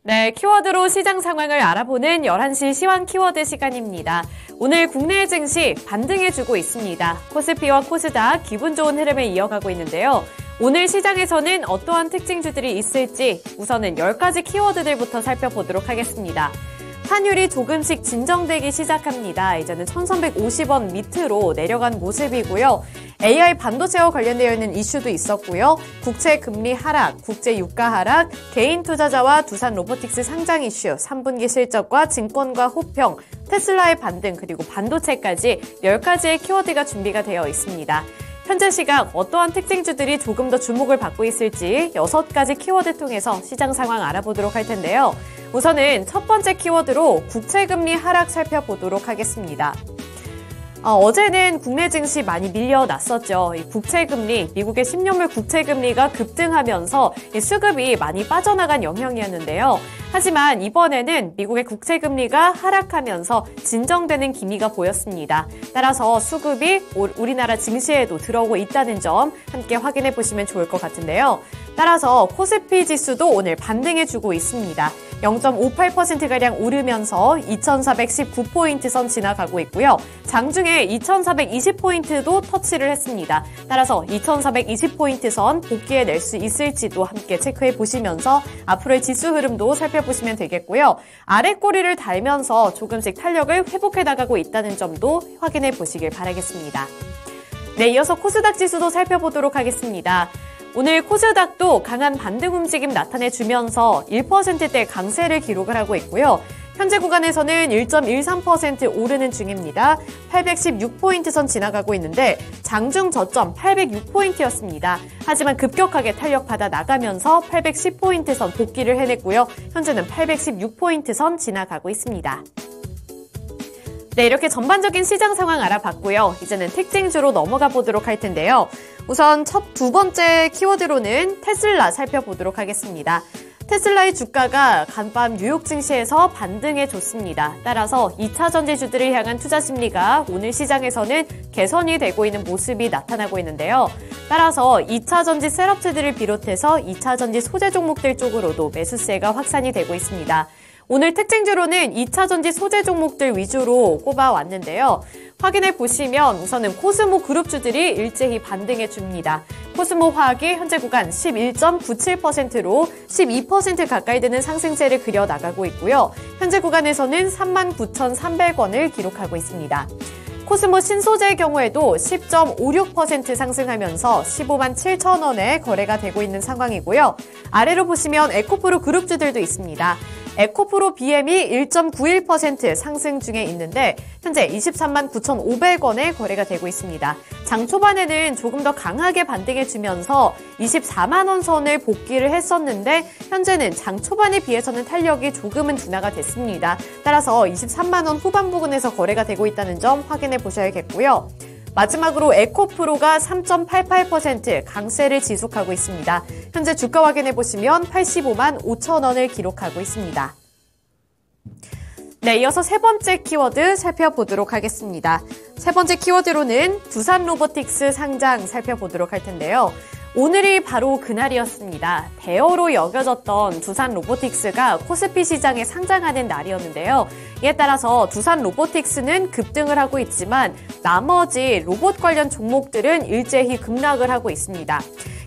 네, 키워드로 시장 상황을 알아보는 11시 시황 키워드 시간입니다. 오늘 국내 증시 반등해주고 있습니다. 코스피와 코스닥 기분 좋은 흐름을 이어가고 있는데요. 오늘 시장에서는 어떠한 특징주들이 있을지 우선은 10가지 키워드들부터 살펴보도록 하겠습니다. 환율이 조금씩 진정되기 시작합니다. 이제는 1350원 밑으로 내려간 모습이고요. AI 반도체와 관련되어 있는 이슈도 있었고요. 국채 금리 하락, 국제 유가 하락, 개인 투자자와 두산 로보틱스 상장 이슈, 3분기 실적과 증권과 호평, 테슬라의 반등, 그리고 반도체까지 10가지의 키워드가 준비가 되어 있습니다. 현재 시각 어떠한 특징주들이 조금 더 주목을 받고 있을지 6가지 키워드 통해서 시장 상황 알아보도록 할 텐데요. 우선은 첫 번째 키워드로 국채금리 하락 살펴보도록 하겠습니다. 어제는 국내 증시 많이 밀려났었죠. 이 국채금리, 미국의 10년물 국채금리가 급등하면서 이 수급이 많이 빠져나간 영향이었는데요. 하지만 이번에는 미국의 국채금리가 하락하면서 진정되는 기미가 보였습니다. 따라서 수급이 우리나라 증시에도 들어오고 있다는 점 함께 확인해 보시면 좋을 것 같은데요. 따라서 코스피 지수도 오늘 반등해주고 있습니다. 0.58%가량 오르면서 2419포인트 선 지나가고 있고요. 장중에 2420포인트도 터치를 했습니다. 따라서 2420포인트 선 복귀해낼 수 있을지도 함께 체크해 보시면서 앞으로의 지수 흐름도 살펴보시면 되겠고요. 아래 꼬리를 달면서 조금씩 탄력을 회복해 나가고 있다는 점도 확인해 보시길 바라겠습니다. 네, 이어서 코스닥 지수도 살펴보도록 하겠습니다. 오늘 코스닥도 강한 반등 움직임 나타내주면서 1%대 강세를 기록을 하고 있고요. 현재 구간에서는 1.13% 오르는 중입니다. 816포인트 선 지나가고 있는데 장중 저점 806포인트였습니다. 하지만 급격하게 탄력받아 나가면서 810포인트 선 복귀를 해냈고요. 현재는 816포인트 선 지나가고 있습니다. 네, 이렇게 전반적인 시장 상황 알아봤고요. 이제는 특징주로 넘어가 보도록 할 텐데요. 우선 두 번째 키워드로는 테슬라 살펴보도록 하겠습니다. 테슬라의 주가가 간밤 뉴욕 증시에서 반등해줬습니다. 따라서 2차 전지주들을 향한 투자 심리가 오늘 시장에서는 개선이 되고 있는 모습이 나타나고 있는데요. 따라서 2차 전지 셋업체들을 비롯해서 2차 전지 소재 종목들 쪽으로도 매수세가 확산이 되고 있습니다. 오늘 특징주로는 2차 전지 소재 종목들 위주로 꼽아왔는데요. 확인해 보시면 우선은 코스모 그룹주들이 일제히 반등해 줍니다. 코스모 화학이 현재 구간 11.97%로 12% 가까이 되는 상승세를 그려나가고 있고요. 현재 구간에서는 39,300원을 기록하고 있습니다. 코스모 신소재의 경우에도 10.56% 상승하면서 15만 7천원에 거래가 되고 있는 상황이고요. 아래로 보시면 에코프로 그룹주들도 있습니다. 에코프로 BM이 1.91% 상승 중에 있는데 현재 23만 9,500원에 거래가 되고 있습니다. 장 초반에는 조금 더 강하게 반등해주면서 24만 원 선을 복귀를 했었는데 현재는 장 초반에 비해서는 탄력이 조금은 둔화가 됐습니다. 따라서 23만 원 후반 부근에서 거래가 되고 있다는 점 확인해 보셔야겠고요. 마지막으로 에코프로가 3.88% 강세를 지속하고 있습니다. 현재 주가 확인해 보시면 85만 5천 원을 기록하고 있습니다. 네, 이어서 세 번째 키워드 살펴보도록 하겠습니다. 세 번째 키워드로는 두산 로보틱스 상장 살펴보도록 할 텐데요. 오늘이 바로 그날이었습니다. 대어로 여겨졌던 두산 로보틱스가 코스피 시장에 상장하는 날이었는데요. 이에 따라서 두산 로보틱스는 급등을 하고 있지만 나머지 로봇 관련 종목들은 일제히 급락을 하고 있습니다.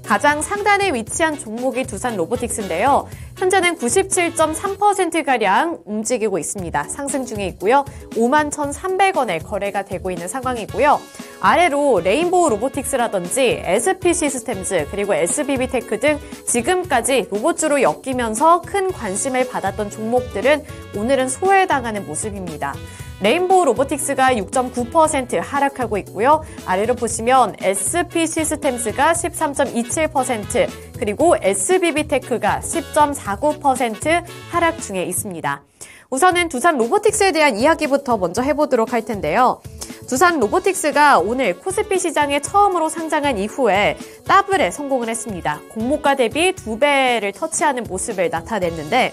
가장 상단에 위치한 종목이 두산 로보틱스인데요. 현재는 97.3%가량 움직이고 있습니다. 상승 중에 있고요. 51,300원에 거래가 되고 있는 상황이고요. 아래로 레인보우 로보틱스라든지 SP 시스템즈 그리고 SBB테크 등 지금까지 로봇주로 엮이면서 큰 관심을 받았던 종목들은 오늘은 소외당하는 모습입니다. 레인보우 로보틱스가 6.9% 하락하고 있고요. 아래로 보시면 SP 시스템즈가 13.27% 그리고 SBB테크가 10.49% 하락 중에 있습니다. 우선은 두산 로보틱스에 대한 이야기부터 먼저 해보도록 할 텐데요. 두산 로보틱스가 오늘 코스피 시장에 처음으로 상장한 이후에 더블에 성공을 했습니다. 공모가 대비 2배를 터치하는 모습을 나타냈는데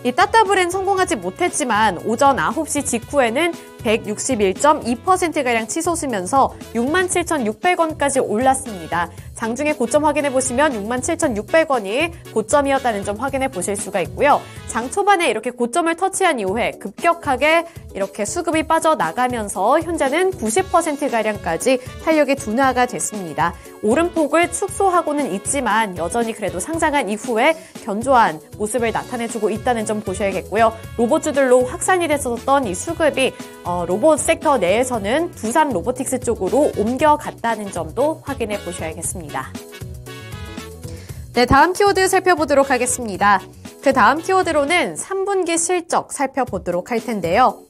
이 따따블엔 성공하지 못했지만 오전 9시 직후에는 161.2%가량 치솟으면서 67,600원까지 올랐습니다. 장중에 고점 확인해 보시면 67,600원이 고점이었다는 점 확인해 보실 수가 있고요. 장 초반에 이렇게 고점을 터치한 이후에 급격하게 이렇게 수급이 빠져나가면서 현재는 90%가량까지 탄력이 둔화가 됐습니다. 오름폭을 축소하고는 있지만 여전히 그래도 상장한 이후에 견조한 모습을 나타내주고 있다는 점 보셔야겠고요. 로봇주들로 확산이 됐었던 이 수급이 로봇 섹터 내에서는 두산 로보틱스 쪽으로 옮겨갔다는 점도 확인해 보셔야겠습니다. 네, 다음 키워드 살펴보도록 하겠습니다. 그 다음 키워드로는 3분기 실적 살펴보도록 할 텐데요.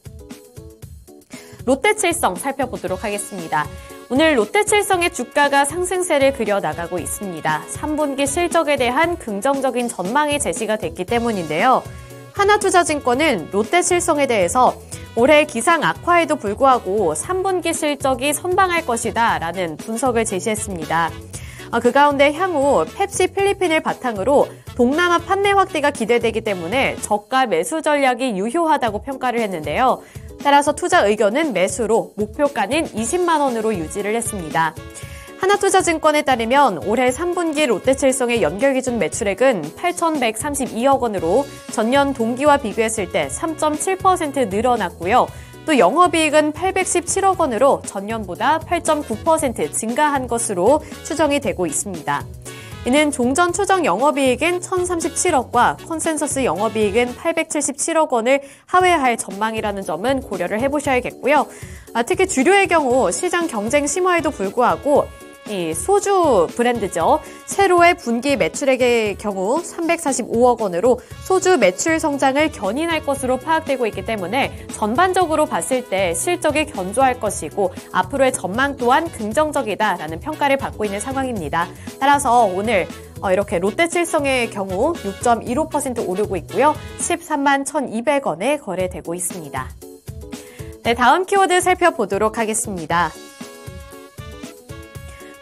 롯데칠성 살펴보도록 하겠습니다. 오늘 롯데칠성의 주가가 상승세를 그려나가고 있습니다. 3분기 실적에 대한 긍정적인 전망이 제시가 됐기 때문인데요. 하나투자증권은 롯데칠성에 대해서 올해 기상 악화에도 불구하고 3분기 실적이 선방할 것이다 라는 분석을 제시했습니다. 그 가운데 향후 펩시 필리핀을 바탕으로 동남아 판매 확대가 기대되기 때문에 저가 매수 전략이 유효하다고 평가를 했는데요. 따라서 투자 의견은 매수로 목표가는 20만 원으로 유지를 했습니다. 하나투자증권에 따르면 올해 3분기 롯데칠성의 연결기준 매출액은 8,132억 원으로 전년 동기와 비교했을 때 3.7% 늘어났고요. 또 영업이익은 817억 원으로 전년보다 8.9% 증가한 것으로 추정이 되고 있습니다. 이는 종전 추정 영업이익인 1,037억과 컨센서스 영업이익은 877억 원을 하회할 전망이라는 점은 고려를 해보셔야겠고요. 특히 주류의 경우 시장 경쟁 심화에도 불구하고 이 소주 브랜드죠. 세로의 분기 매출액의 경우 345억 원으로 소주 매출 성장을 견인할 것으로 파악되고 있기 때문에 전반적으로 봤을 때 실적이 견조할 것이고 앞으로의 전망 또한 긍정적이다라는 평가를 받고 있는 상황입니다. 따라서 오늘 이렇게 롯데칠성의 경우 6.15% 오르고 있고요. 13만 1,200원에 거래되고 있습니다. 네, 다음 키워드 살펴보도록 하겠습니다.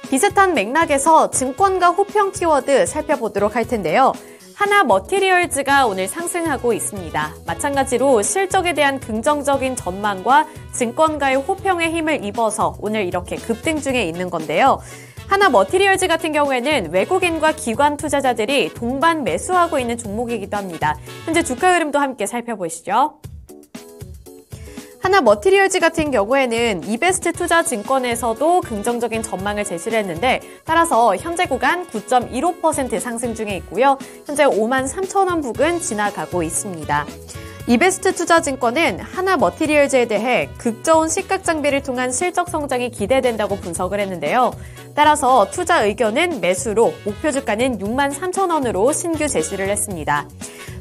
비슷한 맥락에서 증권가 호평 키워드 살펴보도록 할 텐데요. 하나머티리얼즈가 오늘 상승하고 있습니다. 마찬가지로 실적에 대한 긍정적인 전망과 증권가의 호평에 힘을 입어서 오늘 이렇게 급등 중에 있는 건데요. 하나머티리얼즈 같은 경우에는 외국인과 기관 투자자들이 동반 매수하고 있는 종목이기도 합니다. 현재 주가 흐름도 함께 살펴보시죠. 하나머티리얼즈 같은 경우에는 이베스트 투자증권에서도 긍정적인 전망을 제시를 했는데 따라서 현재 구간 9.15% 상승 중에 있고요. 현재 5만 3천 원 부근 지나가고 있습니다. 이베스트 투자증권은 하나머티리얼즈에 대해 극저온 시각 장비를 통한 실적 성장이 기대된다고 분석을 했는데요. 따라서 투자 의견은 매수로 목표 주가는 6만 3천 원으로 신규 제시를 했습니다.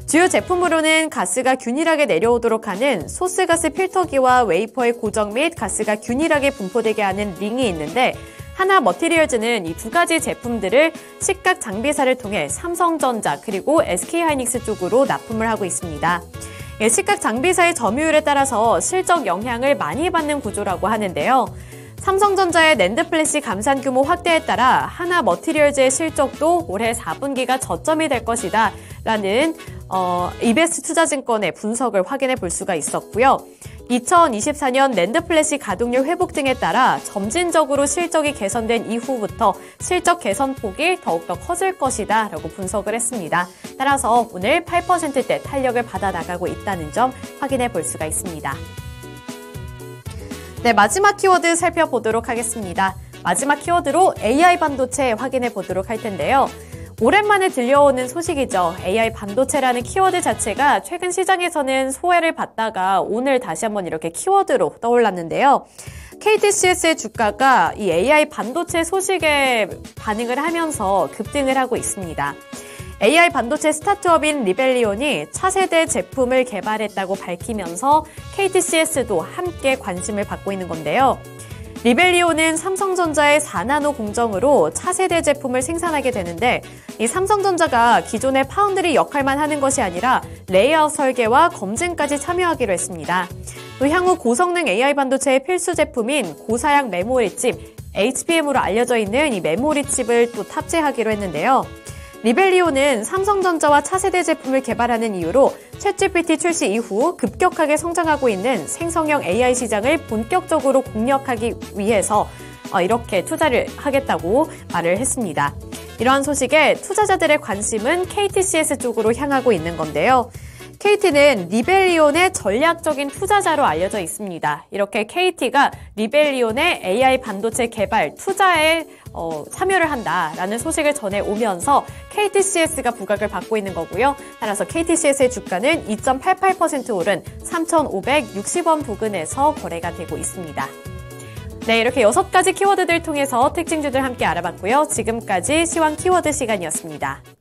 주요 제품으로는 가스가 균일하게 내려오도록 하는 소스가스 필터기와 웨이퍼의 고정 및 가스가 균일하게 분포되게 하는 링이 있는데 하나머티리얼즈는 이 두 가지 제품들을 시각 장비사를 통해 삼성전자 그리고 SK하이닉스 쪽으로 납품을 하고 있습니다. 시각 장비사의 점유율에 따라서 실적 영향을 많이 받는 구조라고 하는데요. 삼성전자의 낸드 플래시 감산 규모 확대에 따라 하나머티리얼즈의 실적도 올해 4분기가 저점이 될 것이다 라는 이베스트 투자증권의 분석을 확인해 볼 수가 있었고요. 2024년 낸드 플래시 가동률 회복 등에 따라 점진적으로 실적이 개선된 이후부터 실적 개선폭이 더욱더 커질 것이다 라고 분석을 했습니다. 따라서 오늘 8%대 탄력을 받아 나가고 있다는 점 확인해 볼 수가 있습니다. 네, 마지막 키워드 살펴보도록 하겠습니다. 마지막 키워드로 AI 반도체 확인해 보도록 할 텐데요. 오랜만에 들려오는 소식이죠. AI 반도체라는 키워드 자체가 최근 시장에서는 소외를 받다가 오늘 다시 한번 이렇게 키워드로 떠올랐는데요. KTCS의 주가가 이 AI 반도체 소식에 반응을 하면서 급등을 하고 있습니다. AI 반도체 스타트업인 리벨리온이 차세대 제품을 개발했다고 밝히면서 KTCS도 함께 관심을 받고 있는 건데요. 리벨리온은 삼성전자의 4나노 공정으로 차세대 제품을 생산하게 되는데 이 삼성전자가 기존의 파운드리 역할만 하는 것이 아니라 레이아웃 설계와 검증까지 참여하기로 했습니다. 또 향후 고성능 AI 반도체의 필수 제품인 고사양 메모리 칩 HBM으로 알려져 있는 이 메모리 칩을 또 탑재하기로 했는데요. 리벨리오는 삼성전자와 차세대 제품을 개발하는 이유로 챗GPT 출시 이후 급격하게 성장하고 있는 생성형 AI 시장을 본격적으로 공략하기 위해서 이렇게 투자를 하겠다고 말을 했습니다. 이러한 소식에 투자자들의 관심은 KTCS 쪽으로 향하고 있는 건데요. KT는 리벨리온의 전략적인 투자자로 알려져 있습니다. 이렇게 KT가 리벨리온의 AI 반도체 개발 투자에 참여를 한다라는 소식을 전해오면서 KTCS가 부각을 받고 있는 거고요. 따라서 KTCS의 주가는 2.88% 오른 3,560원 부근에서 거래가 되고 있습니다. 네, 이렇게 6가지 키워드들 통해서 특징주들 함께 알아봤고요. 지금까지 시황 키워드 시간이었습니다.